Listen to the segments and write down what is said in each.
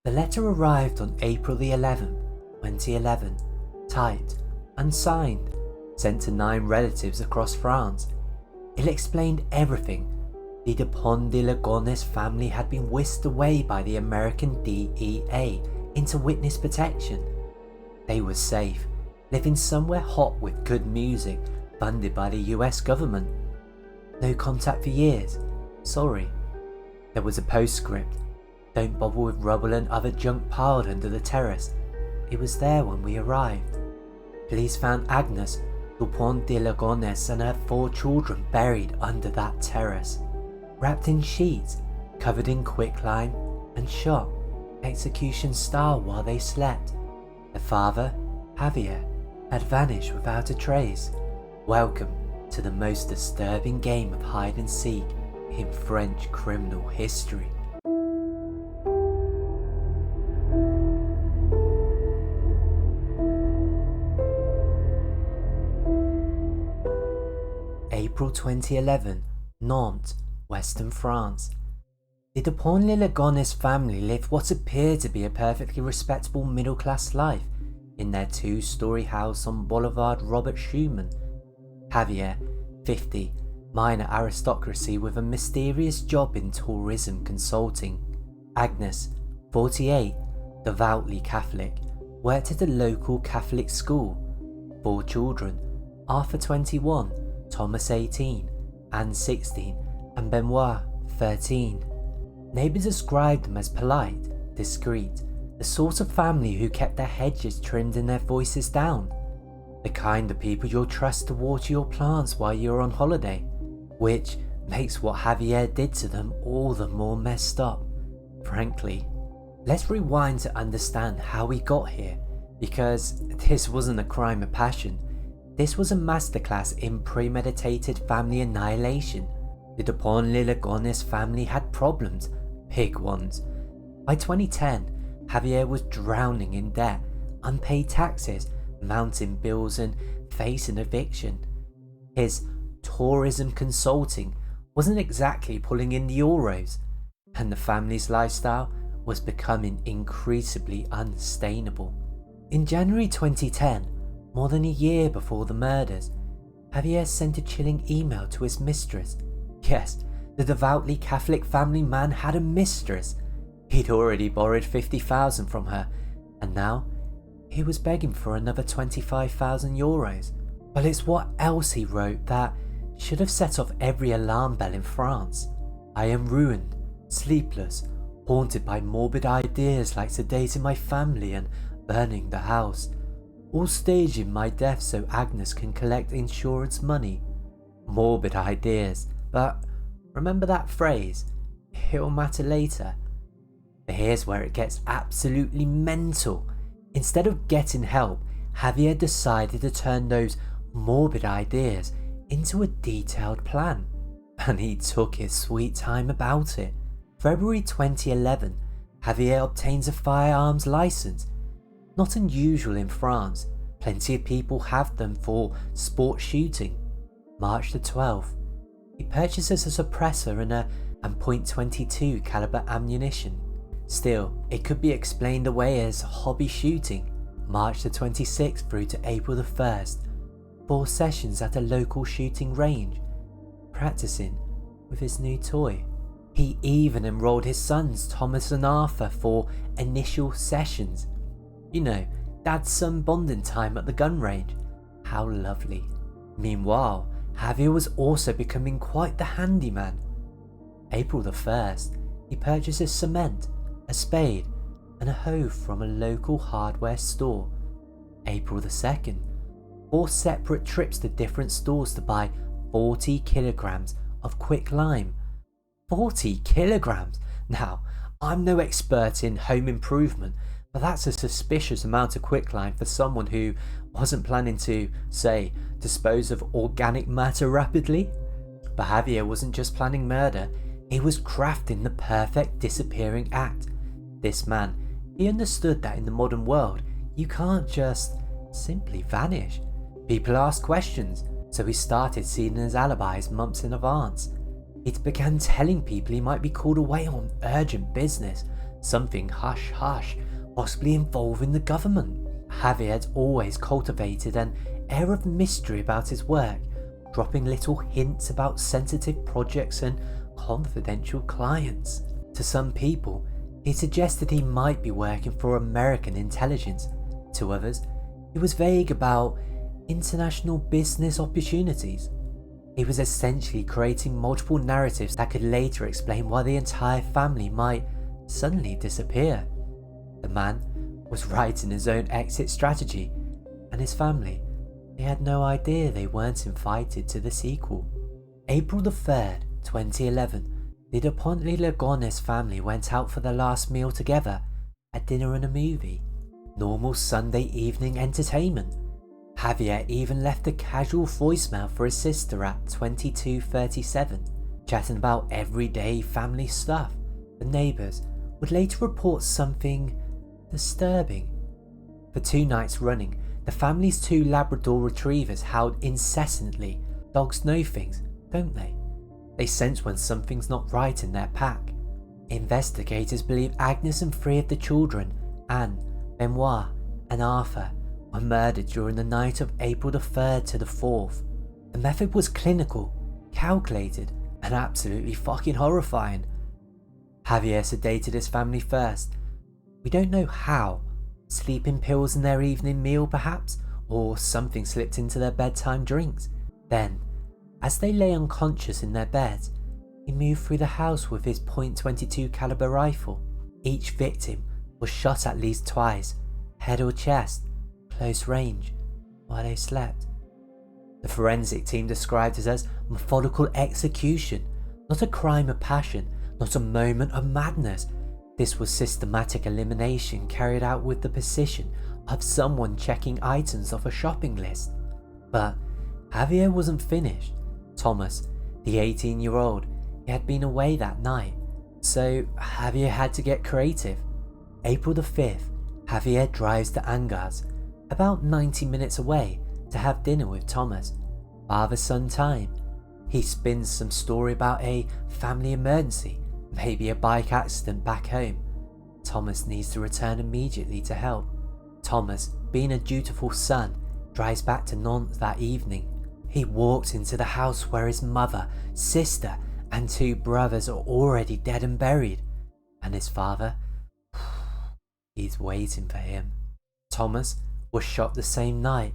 The letter arrived on April the 11th, 2011, typed, unsigned, sent to 9 relatives across France. It explained everything. The Dupont de Ligonnès family had been whisked away by the American DEA into witness protection. They were safe, living somewhere hot with good music funded by the US government. No contact for years. Sorry. There was a postscript. Don't bother with rubble and other junk piled under the terrace. It was there when we arrived. Police found Agnes Dupont de Ligonnès and her 4 children buried under that terrace, wrapped in sheets, covered in quicklime, and shot, execution style, while they slept. The father, Javier, had vanished without a trace. Welcome to the most disturbing game of hide and seek in French criminal history. April 2011, Nantes, Western France. The Dupont de Ligonnès family lived what appeared to be a perfectly respectable middle-class life in their 2-story house on Boulevard Robert-Schuman. Javier, 50, minor aristocracy with a mysterious job in tourism consulting. Agnes, 48, devoutly Catholic, worked at a local Catholic school. 4 children, Arthur 21, Thomas 18, Anne 16, and Benoit 13. Neighbours described them as polite, discreet, the sort of family who kept their hedges trimmed and their voices down. The kind of people you'll trust to water your plants while you're on holiday, which makes what Javier did to them all the more messed up, frankly. Let's rewind to understand how we got here, because this wasn't a crime of passion. This was a masterclass in premeditated family annihilation. The Dupont de Ligonnès family had problems, big ones. By 2010, Javier was drowning in debt, unpaid taxes, mounting bills, and facing eviction. His tourism consulting wasn't exactly pulling in the euros, and the family's lifestyle was becoming increasingly unsustainable. In January 2010, more than a year before the murders, Javier sent a chilling email to his mistress. Yes, the devoutly Catholic family man had a mistress. He'd already borrowed 50,000 from her, and now he was begging for another 25,000 euros. Well, it's what else he wrote that should have set off every alarm bell in France. I am ruined, sleepless, haunted by morbid ideas like sedating my family and burning the house, all staging my death so Agnes can collect insurance money. Morbid ideas, but remember that phrase, it'll matter later. But here's where it gets absolutely mental. Instead of getting help, Javier decided to turn those morbid ideas into a detailed plan. And he took his sweet time about it. February 2011, Javier obtains a firearms license. Not unusual in France, plenty of people have them for sport shooting. March the 12th, he purchases a suppressor and .22 caliber ammunition. Still, it could be explained away as hobby shooting. March the 26th through to April the 1st, 4 sessions at a local shooting range, practicing with his new toy. He even enrolled his sons Thomas and Arthur for initial sessions. You know, dad-son bonding time at the gun range. How lovely. Meanwhile, Javier was also becoming quite the handyman. April the 1st, he purchases cement, a spade, and a hoe from a local hardware store. April the 2nd, 4 separate trips to different stores to buy 40 kilograms of quicklime. 40 kilograms! Now, I'm no expert in home improvement, but that's a suspicious amount of quicklime for someone who wasn't planning to, say, dispose of organic matter rapidly. But Javier wasn't just planning murder, he was crafting the perfect disappearing act. This man, he understood that in the modern world, you can't just simply vanish. People ask questions, so he started seeing his alibis months in advance. He began telling people he might be called away on urgent business, something hush-hush, possibly involving the government. Javier had always cultivated an air of mystery about his work, dropping little hints about sensitive projects and confidential clients. To some people, he suggested he might be working for American intelligence. To others, he was vague about international business opportunities. He was essentially creating multiple narratives that could later explain why the entire family might suddenly disappear. The man was writing his own exit strategy, and his family, they had no idea they weren't invited to the sequel. April the 3rd, 2011, the Dupont de Ligonnès family went out for their last meal together, a dinner and a movie. Normal Sunday evening entertainment. Javier even left a casual voicemail for his sister at 22:37, chatting about everyday family stuff. The neighbours would later report something disturbing. For 2 nights running, the family's 2 Labrador retrievers howled incessantly. Dogs know things, don't they? They sense when something's not right in their pack. Investigators believe Agnes and 3 of the children, Anne, Benoit and Arthur, were murdered during the night of April the 3rd to the 4th. The method was clinical, calculated, and absolutely fucking horrifying. Javier sedated his family first. We don't know how. Sleeping pills in their evening meal perhaps, or something slipped into their bedtime drinks. Then, as they lay unconscious in their beds, he moved through the house with his .22 caliber rifle. Each victim was shot at least twice, head or chest, close range, while they slept. The forensic team described it as methodical execution, not a crime of passion, not a moment of madness. This was systematic elimination carried out with the precision of someone checking items off a shopping list. But Javier wasn't finished. Thomas, the 18-year-old, he had been away that night, so Javier had to get creative. April the 5th, Javier drives to Angers, about 90 minutes away, to have dinner with Thomas. Father-son time. He spins some story about a family emergency, maybe a bike accident back home. Thomas needs to return immediately to help. Thomas, being a dutiful son, drives back to Nantes that evening. He walks into the house where his mother, sister and 2 brothers are already dead and buried. And his father, he's waiting for him. Thomas was shot the same night.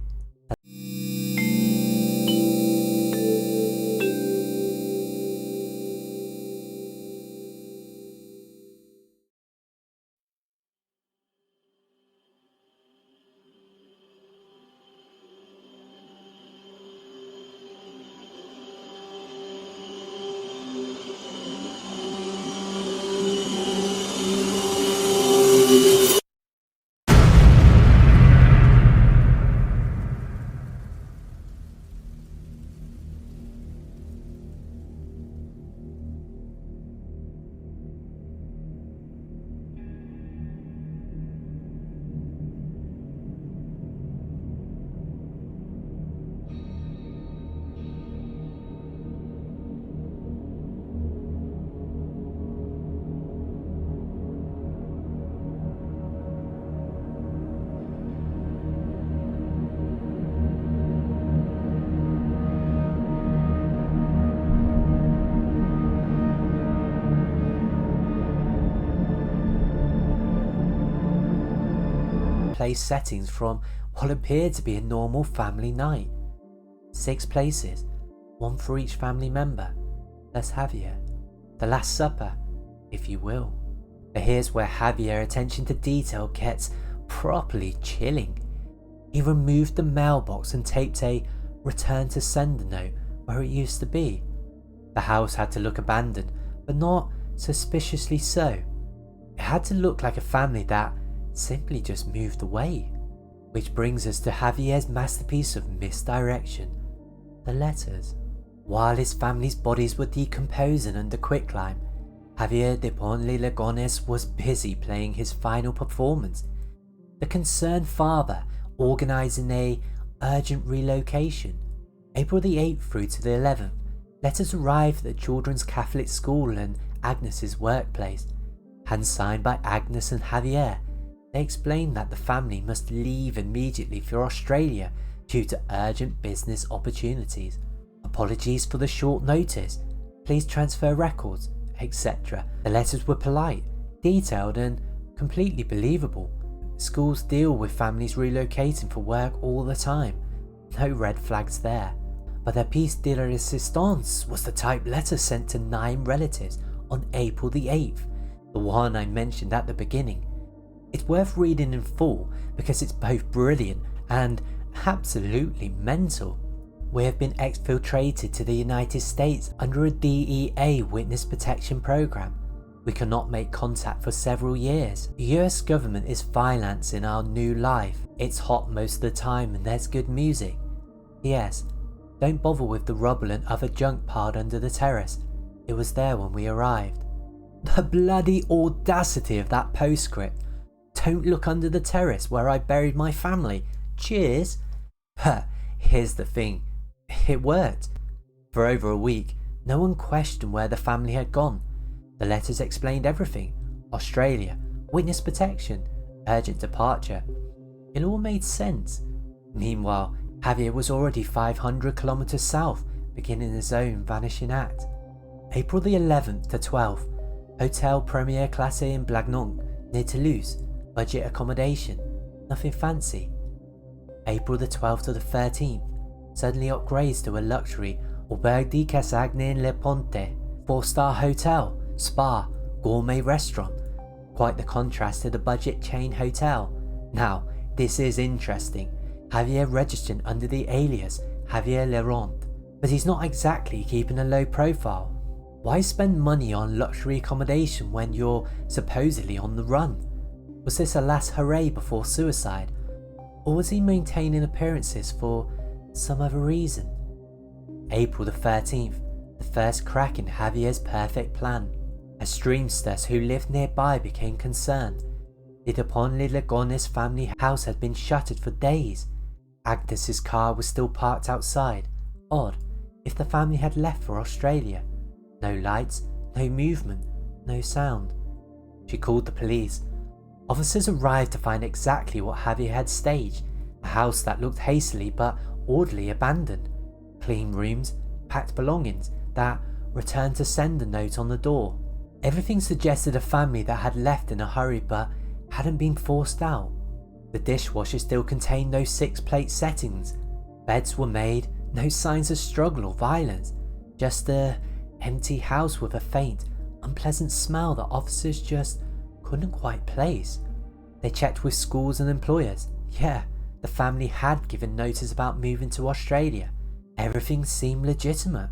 Place settings from what appeared to be a normal family night. 6 places, 1 for each family member. That's Javier. The Last Supper, if you will. But here's where Javier's attention to detail gets properly chilling. He removed the mailbox and taped a return to sender note where it used to be. The house had to look abandoned, but not suspiciously so. It had to look like a family that simply just moved away. Which brings us to Javier's masterpiece of misdirection, the letters. While his family's bodies were decomposing under quicklime, Javier Dupont de Ligonnès was busy playing his final performance. The concerned father organising a urgent relocation. April the 8th through to the 11th, letters arrived at the children's Catholic school and Agnes's workplace. and signed by Agnes and Javier. They explained that the family must leave immediately for Australia due to urgent business opportunities. Apologies for the short notice. Please transfer records, etc. The letters were polite, detailed and completely believable. Schools deal with families relocating for work all the time. No red flags there. But their piece de resistance was the typed letter sent to 9 relatives on April the 8th, the one I mentioned at the beginning. It's worth reading in full because it's both brilliant and absolutely mental. We have been exfiltrated to the United States under a DEA witness protection program. We cannot make contact for several years. The US government is financing our new life. It's hot most of the time and there's good music. Yes, don't bother with the rubble and other junk piled under the terrace. It was there when we arrived. The bloody audacity of that postscript. Don't look under the terrace where I buried my family. Cheers. But here's the thing. It worked. For over a week, no one questioned where the family had gone. The letters explained everything. Australia, witness protection, urgent departure. It all made sense. Meanwhile, Javier was already 500 kilometers south, beginning his own vanishing act. April the 11th to 12th, Hotel Premier Classe in Blagnon, near Toulouse, budget accommodation, nothing fancy. April the 12th to the 13th, suddenly upgrades to a luxury Auberge de Casagne in Le Ponte, 4-star hotel, spa, gourmet restaurant. Quite the contrast to the budget chain hotel. Now, this is interesting. Javier registered under the alias Javier Laurent, but he's not exactly keeping a low profile. Why spend money on luxury accommodation when you're supposedly on the run? Was this a last hurrah before suicide? Or was he maintaining appearances for some other reason? April the 13th, the first crack in Javier's perfect plan. A streamster who lived nearby became concerned. The Dupont de Ligonnès family house had been shuttered for days. Agnes's car was still parked outside. Odd, if the family had left for Australia. No lights, no movement, no sound. She called the police. Officers arrived to find exactly what Javier had staged, a house that looked hastily but orderly abandoned. Clean rooms, packed belongings that returned to sender note on the door. Everything suggested a family that had left in a hurry but hadn't been forced out. The dishwasher still contained no 6-plate settings. Beds were made, no signs of struggle or violence. Just a empty house with a faint, unpleasant smell that officers just couldn't quite place. They checked with schools and employers. Yeah, the family had given notice about moving to Australia. Everything seemed legitimate.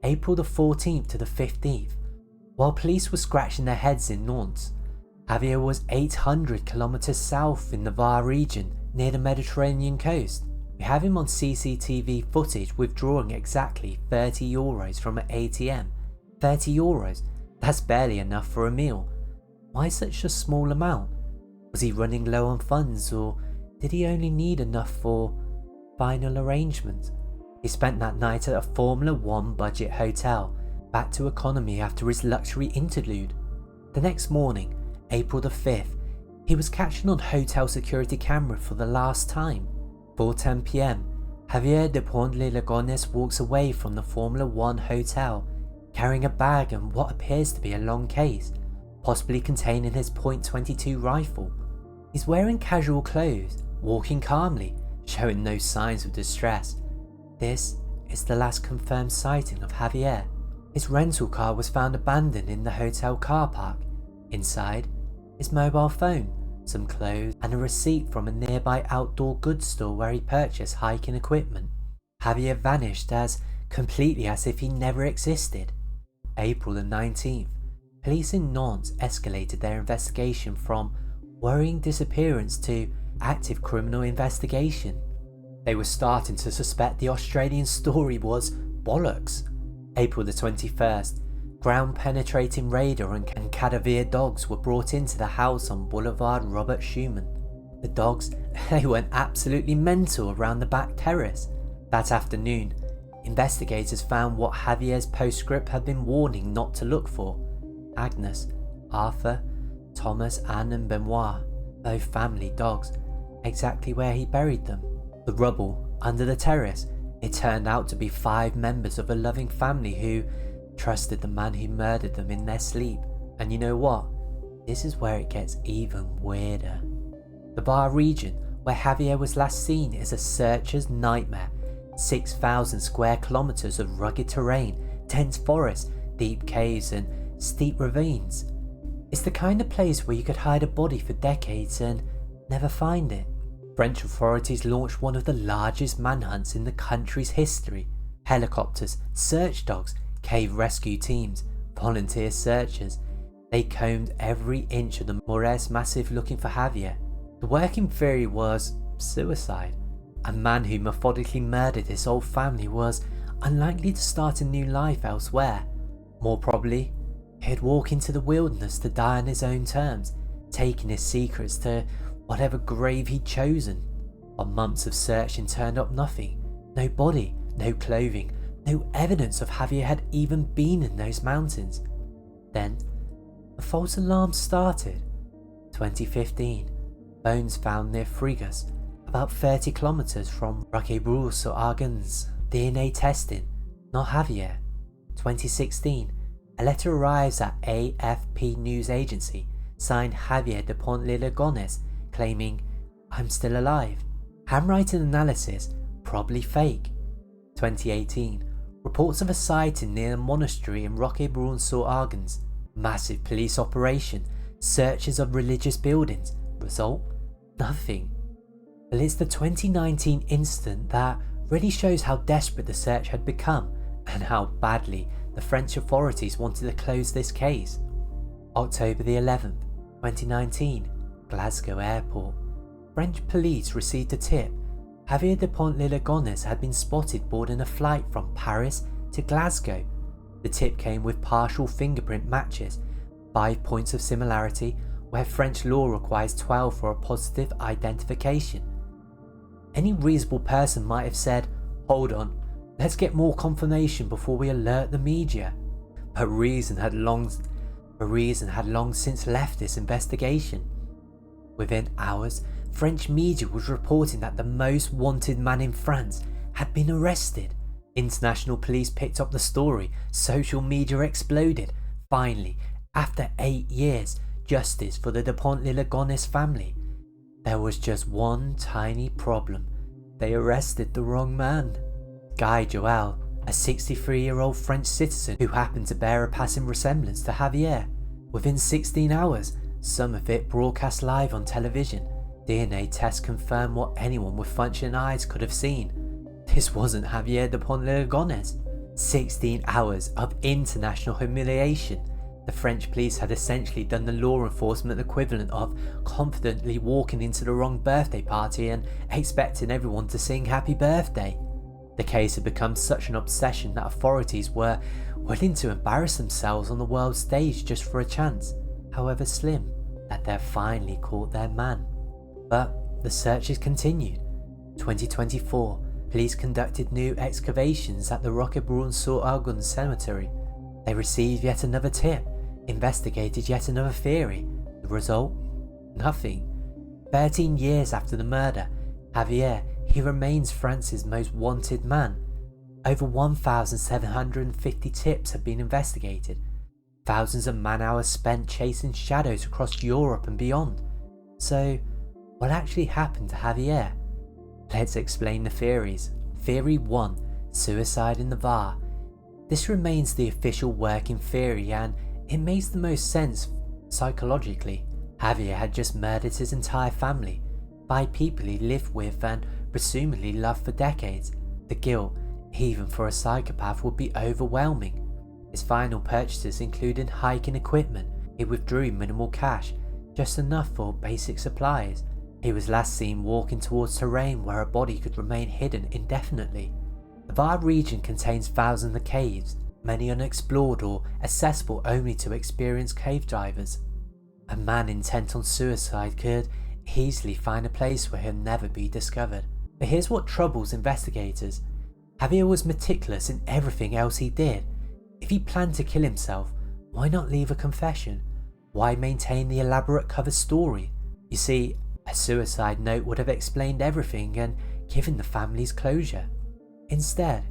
April the 14th to the 15th. While police were scratching their heads in Nantes, Javier was 800 kilometers south in the Var region near the Mediterranean coast. We have him on CCTV footage withdrawing exactly €30 from an ATM. €30, that's barely enough for a meal. Why such a small amount? Was he running low on funds, or did he only need enough for final arrangements? He spent that night at a Formula 1 budget hotel, back to economy after his luxury interlude. The next morning, April the 5th, he was captured on hotel security camera for the last time. 4:10 PM, Javier Dupont de Ligonnès walks away from the Formula 1 hotel, carrying a bag and what appears to be a long case, possibly containing his .22 rifle. He's wearing casual clothes, walking calmly, showing no signs of distress. This is the last confirmed sighting of Javier. His rental car was found abandoned in the hotel car park. Inside, his mobile phone, some clothes, and a receipt from a nearby outdoor goods store where he purchased hiking equipment. Javier vanished as completely as if he never existed. April the 19th, police in Nantes escalated their investigation from worrying disappearance to active criminal investigation. They were starting to suspect the Australian story was bollocks. April the 21st, ground-penetrating radar and cadaver dogs were brought into the house on Boulevard Robert-Schuman. The dogs, they went absolutely mental around the back terrace. That afternoon, investigators found what Javier's postscript had been warning not to look for. Agnes, Arthur, Thomas, Anne and Benoit, both family dogs, exactly where he buried them. The rubble under the terrace, it turned out to be 5 members of a loving family who trusted the man who murdered them in their sleep. And you know what? This is where it gets even weirder. The Var region, where Javier was last seen, is a searcher's nightmare. 6,000 square kilometers of rugged terrain, dense forests, deep caves and steep ravines. It's the kind of place where you could hide a body for decades and never find it. French authorities launched one of the largest manhunts in the country's history. Helicopters, search dogs, cave rescue teams, volunteer searchers. They combed every inch of the Marais massif looking for Javier. The working theory was suicide. A man who methodically murdered his whole family was unlikely to start a new life elsewhere. More probably, he'd walk into the wilderness to die on his own terms, taking his secrets to whatever grave he'd chosen. But months of searching turned up nothing. No body, no clothing, no evidence of Javier had even been in those mountains. Then, a false alarm started. 2015, bones found near Frigas, about 30 kilometers from Roquebrune-sur-Argens. DNA testing, not Javier. 2016, a letter arrives at AFP news agency, signed Javier Dupont de Ligonnès, claiming, "I'm still alive." Handwriting analysis, probably fake. 2018, reports of a sighting near a monastery in Roquebrune-sur-Argens. Massive police operation, searches of religious buildings. Result? Nothing. Well, it's the 2019 incident that really shows how desperate the search had become and how badly the French authorities wanted to close this case. October the 11th, 2019, Glasgow Airport. French police received a tip. Javier Dupont de Ligonnès had been spotted boarding a flight from Paris to Glasgow. The tip came with partial fingerprint matches, 5 points of similarity, where French law requires 12 for a positive identification. Any reasonable person might have said, "Hold on, let's get more confirmation before we alert the media." But reason had long since left this investigation. Within hours, French media was reporting that the most wanted man in France had been arrested. International police picked up the story, social media exploded. Finally, after 8 years, justice for the Dupont de Ligonnès family. There was just one tiny problem. They arrested the wrong man. Guy Joel, a 63-year-old French citizen who happened to bear a passing resemblance to Javier. Within 16 hours, some of it broadcast live on television. DNA tests confirmed what anyone with functioning eyes could have seen. This wasn't Javier Dupont de Ligonnès. 16 hours of international humiliation. The French police had essentially done the law enforcement equivalent of confidently walking into the wrong birthday party and expecting everyone to sing happy birthday. The case had become such an obsession that authorities were willing to embarrass themselves on the world stage just for a chance, however slim, that they'd finally caught their man. But the searches continued. 2024, police conducted new excavations at the Roquebrune-sur-Argens cemetery. They received yet another tip, investigated yet another theory. The result? Nothing. 13 years after the murder, Javier, he remains France's most wanted man. Over 1,750 tips have been investigated. Thousands of man-hours spent chasing shadows across Europe and beyond. So, what actually happened to Javier? Let's explain the theories. Theory 1, suicide in the Var. This remains the official working theory and it makes the most sense psychologically. Javier had just murdered his entire family by people he lived with and presumably loved for decades. The guilt, even for a psychopath, would be overwhelming. His final purchases included hiking equipment. He withdrew minimal cash, just enough for basic supplies. He was last seen walking towards terrain where a body could remain hidden indefinitely. The Var region contains thousands of caves, many unexplored or accessible only to experienced cave divers. A man intent on suicide could easily find a place where he'll never be discovered. But here's what troubles investigators. Javier was meticulous in everything else he did. If he planned to kill himself, why not leave a confession? Why maintain the elaborate cover story? You see, a suicide note would have explained everything and given the families closure. Instead,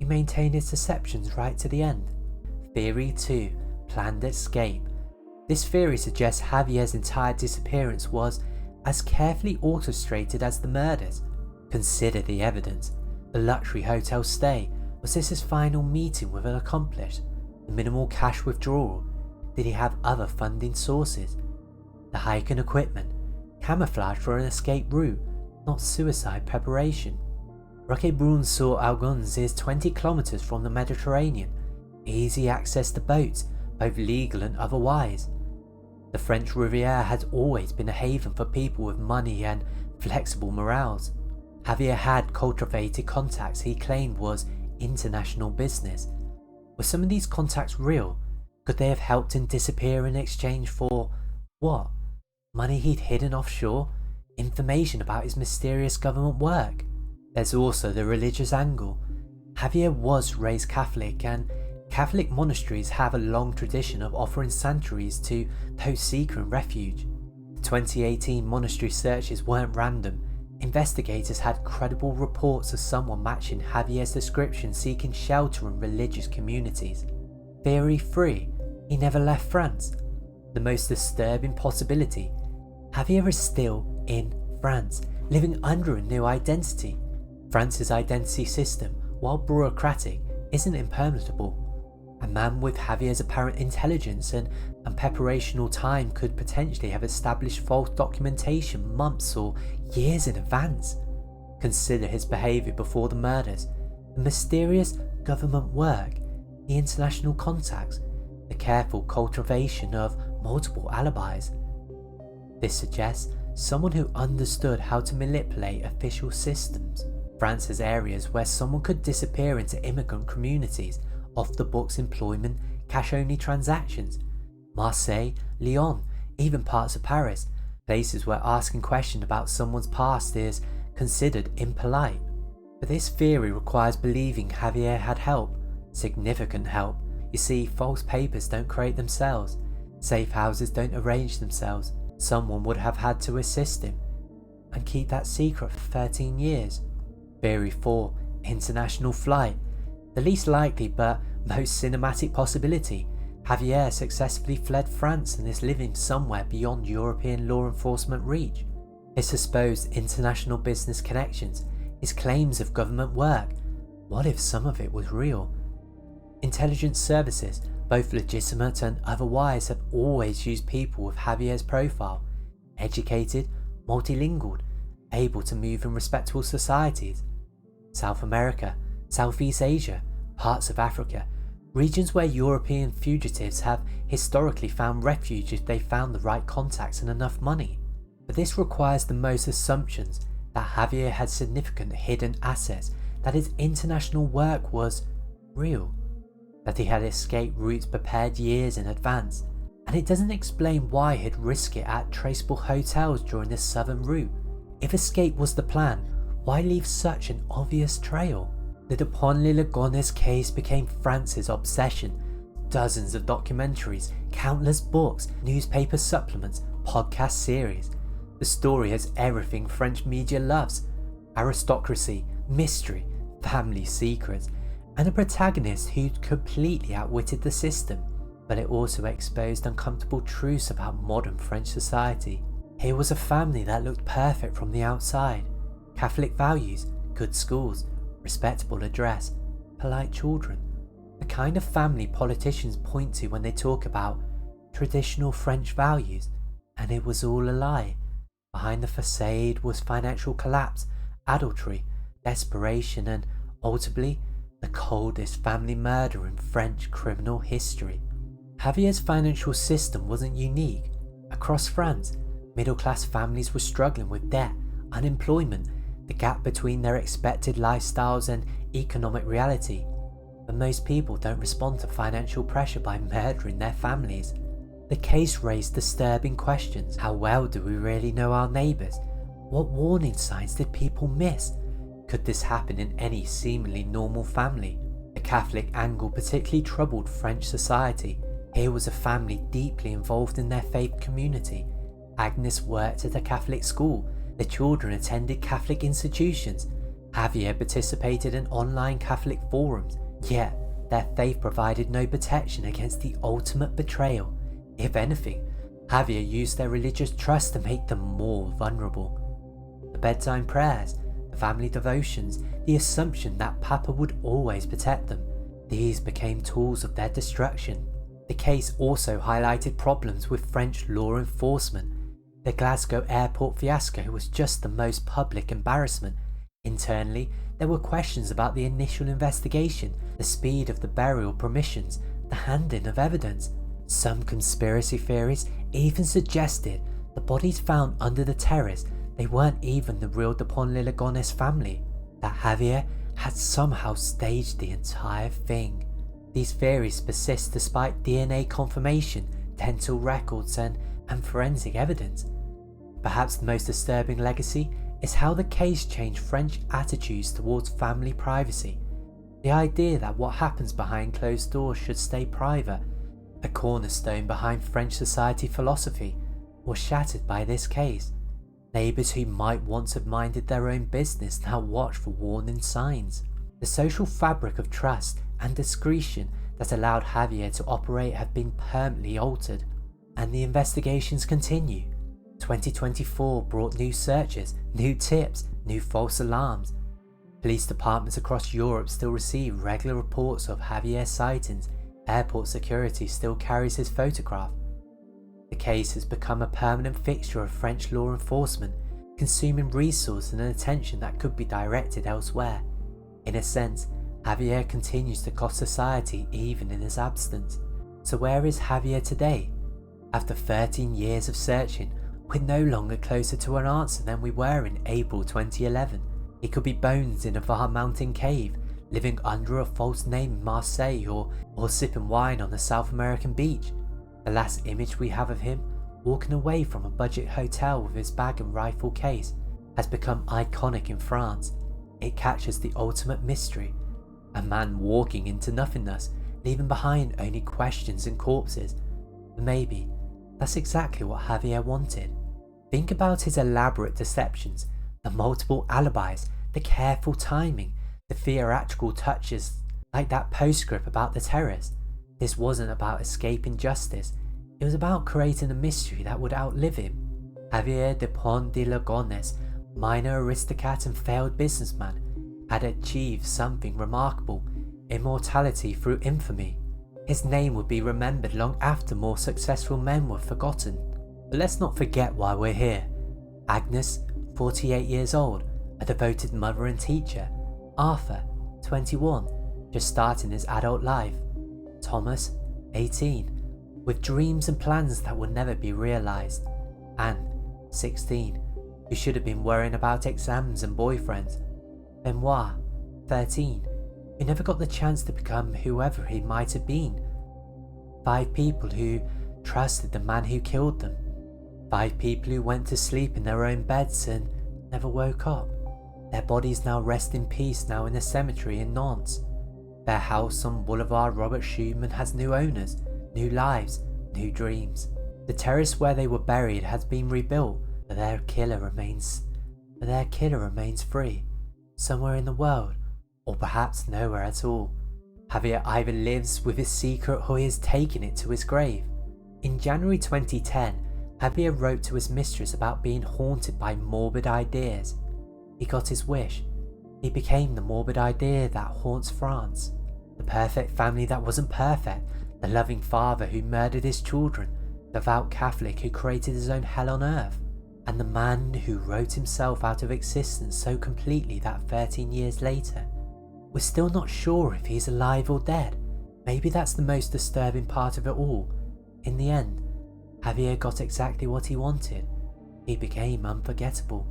he maintained his deceptions right to the end. Theory 2. Planned escape. This theory suggests Javier's entire disappearance was as carefully orchestrated as the murders. Consider the evidence. The luxury hotel stay. Was this his final meeting with an accomplice? The minimal cash withdrawal. Did he have other funding sources? The hiking equipment. Camouflage for an escape route, not suicide preparation. Roquebrune-sur-Algonz is 20 kilometers from the Mediterranean. Easy access to boats, both legal and otherwise. The French Riviera has always been a haven for people with money and flexible morals. Javier had cultivated contacts he claimed was international business. Were some of these contacts real? Could they have helped him disappear in exchange for what? Money he'd hidden offshore? Information about his mysterious government work? There's also the religious angle. Javier was raised Catholic, and Catholic monasteries have a long tradition of offering sanctuaries to those seeking refuge. The 2018 monastery searches weren't random. Investigators had credible reports of someone matching Javier's description seeking shelter in religious communities. Theory 3. He never left France. The most disturbing possibility. Javier is still in France, living under a new identity. France's identity system, while bureaucratic, isn't impenetrable. A man with Javier's apparent intelligence and preparational time could potentially have established false documentation months or years in advance. Consider his behaviour before the murders, the mysterious government work, the international contacts, the careful cultivation of multiple alibis. This suggests someone who understood how to manipulate official systems. France has areas where someone could disappear into immigrant communities, off-the-books employment, cash-only transactions. Marseille, Lyon, even parts of Paris, places where asking questions about someone's past is considered impolite. But this theory requires believing Javier had help, significant help. You see, false papers don't create themselves. Safe houses don't arrange themselves. Someone would have had to assist him and keep that secret for 13 years. Theory 4. International flight. The least likely but most cinematic possibility. Javier successfully fled France and is living somewhere beyond European law enforcement reach. His supposed international business connections, his claims of government work. What if some of it was real? Intelligence services, both legitimate and otherwise, have always used people with Javier's profile. Educated, multilingual, able to move in respectable societies. South America, Southeast Asia, parts of Africa, regions where European fugitives have historically found refuge if they found the right contacts and enough money. But this requires the most assumptions that Javier had significant hidden assets, that his international work was real, that he had escape routes prepared years in advance, and it doesn't explain why he'd risk it at traceable hotels during this southern route. If escape was the plan, why leave such an obvious trail? The Dupont de Ligonnès case became France's obsession. Dozens of documentaries, countless books, newspaper supplements, podcast series. The story has everything French media loves: aristocracy, mystery, family secrets, and a protagonist who completely outwitted the system. But it also exposed uncomfortable truths about modern French society. Here was a family that looked perfect from the outside. Catholic values, good schools, respectable address, polite children. The kind of family politicians point to when they talk about traditional French values, and it was all a lie. Behind the facade was financial collapse, adultery, desperation, and ultimately the coldest family murder in French criminal history. Javier's financial system wasn't unique. Across France, middle-class families were struggling with debt, unemployment, the gap between their expected lifestyles and economic reality. But most people don't respond to financial pressure by murdering their families. The case raised disturbing questions. How well do we really know our neighbours? What warning signs did people miss? Could this happen in any seemingly normal family? The Catholic angle particularly troubled French society. Here was a family deeply involved in their faith community. Agnes worked at a Catholic school, the children attended Catholic institutions, Javier participated in online Catholic forums, yet their faith provided no protection against the ultimate betrayal. If anything, Javier used their religious trust to make them more vulnerable. The bedtime prayers, the family devotions, the assumption that Papa would always protect them, these became tools of their destruction. The case also highlighted problems with French law enforcement. The Glasgow airport fiasco was just the most public embarrassment. Internally, there were questions about the initial investigation, the speed of the burial permissions, the handling of evidence. Some conspiracy theories even suggested the bodies found under the terrace, they weren't even the real Dupont de Ligonnès family, that Javier had somehow staged the entire thing. These theories persist despite DNA confirmation, dental records and forensic evidence. Perhaps the most disturbing legacy is how the case changed French attitudes towards family privacy. The idea that what happens behind closed doors should stay private, a cornerstone behind French society philosophy, was shattered by this case. Neighbours who might once have minded their own business now watch for warning signs. The social fabric of trust and discretion that allowed Javier to operate have been permanently altered, and the investigations continue. 2024 brought new searches, new tips, new false alarms. Police departments across Europe still receive regular reports of Javier sightings. Airport security still carries his photograph. The case has become a permanent fixture of French law enforcement, consuming resources and attention that could be directed elsewhere. In a sense, Javier continues to cost society even in his absence. So where is Javier today? After 13 years of searching, we're no longer closer to an answer than we were in April 2011. He could be bones in a far mountain cave, living under a false name in Marseille or sipping wine on a South American beach. The last image we have of him, walking away from a budget hotel with his bag and rifle case, has become iconic in France. It captures the ultimate mystery. A man walking into nothingness, leaving behind only questions and corpses. But maybe that's exactly what Javier wanted. Think about his elaborate deceptions, the multiple alibis, the careful timing, the theatrical touches, like that postscript about the terrorist. This wasn't about escaping justice, it was about creating a mystery that would outlive him. Javier Dupont de Ligonnès, minor aristocrat and failed businessman, had achieved something remarkable, immortality through infamy. His name would be remembered long after more successful men were forgotten. But let's not forget why we're here. Agnes, 48 years old, a devoted mother and teacher. Arthur, 21, just starting his adult life. Thomas, 18, with dreams and plans that will never be realised. Anne, 16, who should have been worrying about exams and boyfriends. Benoit, 13, who never got the chance to become whoever he might have been. 5 people who trusted the man who killed them. 5 people who went to sleep in their own beds and never woke up. Their bodies now rest in peace now in a cemetery in Nantes. Their house on Boulevard Robert-Schuman has new owners, new lives, new dreams. The terrace where they were buried has been rebuilt, but their killer remains free, somewhere in the world, or perhaps nowhere at all. Javier either lives with his secret or he has taken it to his grave. In January 2010, Javier wrote to his mistress about being haunted by morbid ideas. He got his wish. He became the morbid idea that haunts France. The perfect family that wasn't perfect, the loving father who murdered his children, the devout Catholic who created his own hell on earth, and the man who wrote himself out of existence so completely that 13 years later, we're still not sure if he's alive or dead. Maybe that's the most disturbing part of it all. In the end, Javier got exactly what he wanted. He became unforgettable.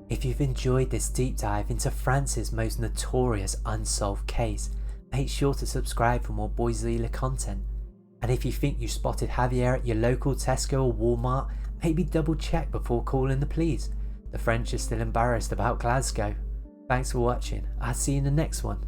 If you've enjoyed this deep dive into France's most notorious unsolved case, make sure to subscribe for more Boyzilla content. And if you think you spotted Javier at your local Tesco or Walmart, maybe double check before calling the police. The French are still embarrassed about Glasgow. Thanks for watching, I'll see you in the next one.